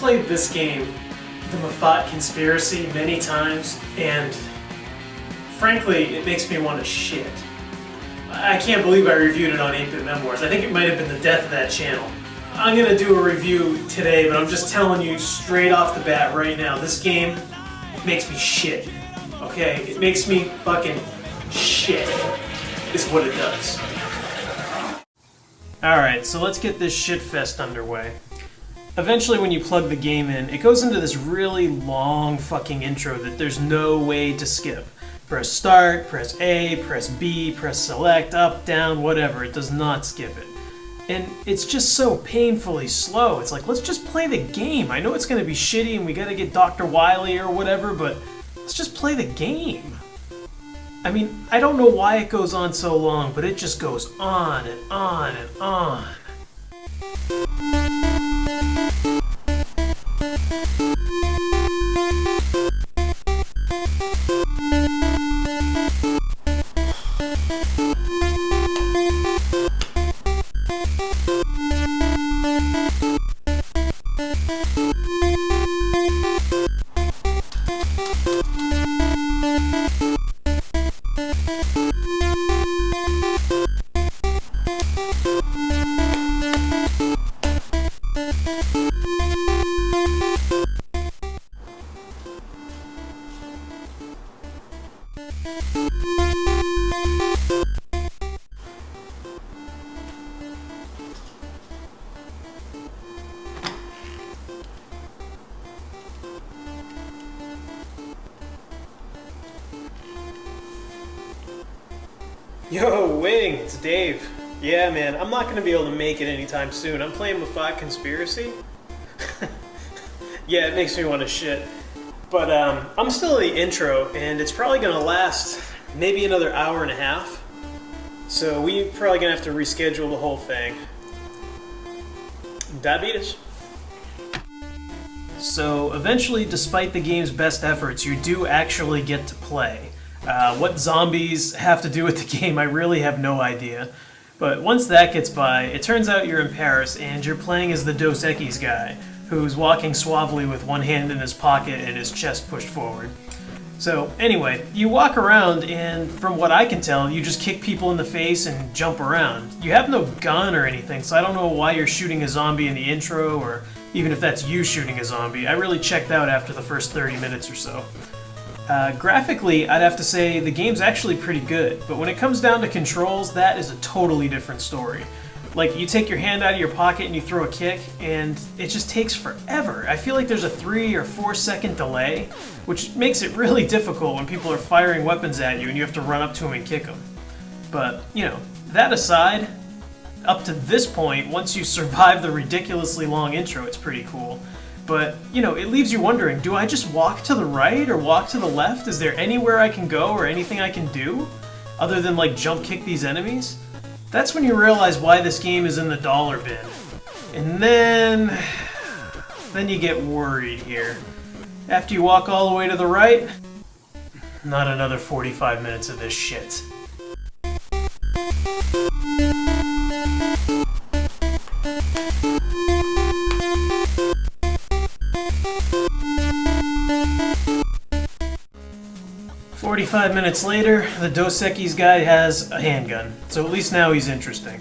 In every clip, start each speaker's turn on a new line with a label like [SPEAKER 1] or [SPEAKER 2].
[SPEAKER 1] played this game, the Mafat Conspiracy, many times, and frankly, it makes me want to shit. I can't believe I reviewed it on 8-Bit Memoirs. I think it might have been the death of that channel. I'm gonna do a review today, but I'm just telling you straight off the bat right now, this game makes me shit. Okay? It makes me fucking shit, is what it does. Alright, so let's get this shit fest underway. Eventually when you plug the game in, it goes into this really long fucking intro that there's no way to skip. Press start, press A, press B, press select, up, down, whatever. It does not skip it. And it's just so painfully slow. It's like, let's just play the game. I know it's gonna be shitty and we gotta get Dr. Wily or whatever, but let's just play the game. I mean, I don't know why it goes on so long, but it just goes on and on and on. Yo, Wing, it's Dave. Yeah, man, I'm not gonna be able to make it anytime soon. I'm playing Mafat Conspiracy. Yeah, it makes me want to shit. But I'm still in the intro, and it's probably gonna last maybe another hour and a half. So we're probably gonna have to reschedule the whole thing. Diabetes. So eventually, despite the game's best efforts, you do actually get to play. What zombies have to do with the game, I really have no idea. But once that gets by, it turns out you're in Paris and you're playing as the Dos Equis guy, who's walking suavely with one hand in his pocket and his chest pushed forward. So anyway, you walk around and from what I can tell, you just kick people in the face and jump around. You have no gun or anything, so I don't know why you're shooting a zombie in the intro or even if that's you shooting a zombie. I really checked out after the first 30 minutes or so. Graphically, I'd have to say the game's actually pretty good, but when it comes down to controls, that is a totally different story. Like, you take your hand out of your pocket and you throw a kick, and it just takes forever. I feel like there's a 3 or 4 second delay, which makes it really difficult when people are firing weapons at you and you have to run up to them and kick them. But, you know, that aside, up to this point, once you survive the ridiculously long intro, it's pretty cool. But, you know, it leaves you wondering, do I just walk to the right or walk to the left? Is there anywhere I can go or anything I can do other than, like, jump kick these enemies? That's when you realize why this game is in the dollar bin. And then you get worried here. After you walk all the way to the right, not another 45 minutes of this shit. "45 minutes later, the Dos Equis guy has a handgun, so at least now he's interesting.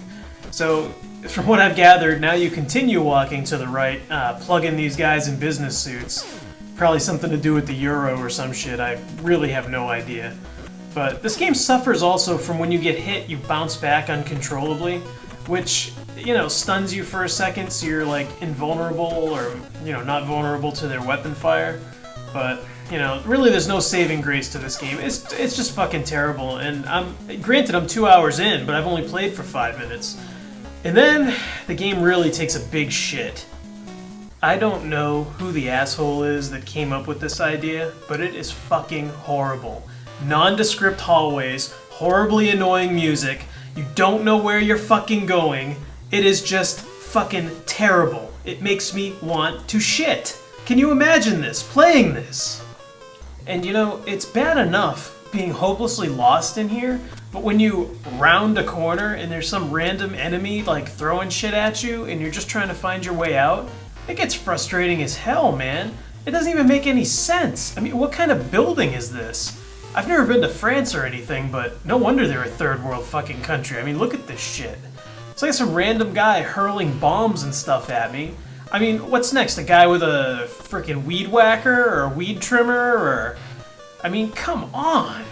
[SPEAKER 1] So, from what I've gathered, now you continue walking to the right, plug in these guys in business suits. Probably something to do with the euro or some shit, I really have no idea. But this game suffers also from when you get hit, you bounce back uncontrollably, which, you know, stuns you for a second so you're, like, invulnerable or, you know, not vulnerable to their weapon fire. But, you know, really there's no saving grace to this game. It's just fucking terrible, and granted I'm 2 hours in, but I've only played for 5 minutes. And then, the game really takes a big shit. I don't know who the asshole is that came up with this idea, but it is fucking horrible. Nondescript hallways, horribly annoying music, you don't know where you're fucking going. It is just fucking terrible. It makes me want to shit. Can you imagine this? Playing this? And you know, it's bad enough being hopelessly lost in here, but when you round a corner and there's some random enemy like throwing shit at you and you're just trying to find your way out, It gets frustrating as hell, man. It doesn't even make any sense. I mean, what kind of building is this? I've never been to France or anything, but no wonder they're a third world fucking country. I mean, look at this shit. It's like some random guy hurling bombs and stuff at me. I mean, what's next? A guy with a freaking weed whacker or a weed trimmer or... I mean, come on.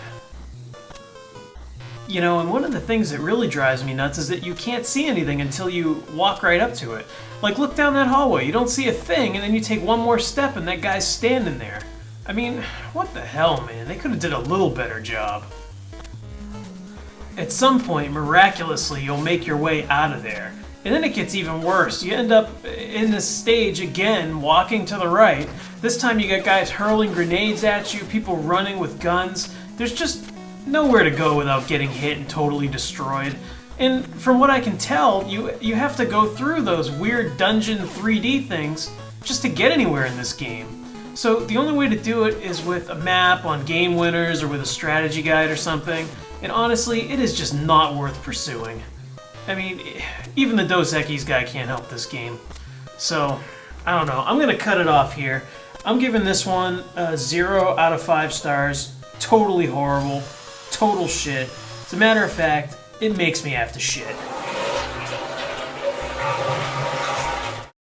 [SPEAKER 1] You know, and one of the things that really drives me nuts is that you can't see anything until you walk right up to it. Like, look down that hallway, you don't see a thing, and then you take one more step and that guy's standing there. I mean, what the hell, man? They could have did a little better job. At some point, miraculously, you'll make your way out of there. And then it gets even worse. You end up in this stage again, walking to the right. This time you got guys hurling grenades at you, people running with guns. There's just nowhere to go without getting hit and totally destroyed. And from what I can tell, you have to go through those weird dungeon 3D things just to get anywhere in this game. So the only way to do it is with a map on Game Winners or with a strategy guide or something. And honestly, it is just not worth pursuing. I mean, even the Dos Equis guy can't help this game. So, I don't know. I'm going to cut it off here. I'm giving this one a 0 out of 5 stars. Totally horrible. Total shit. As a matter of fact, it makes me have to shit.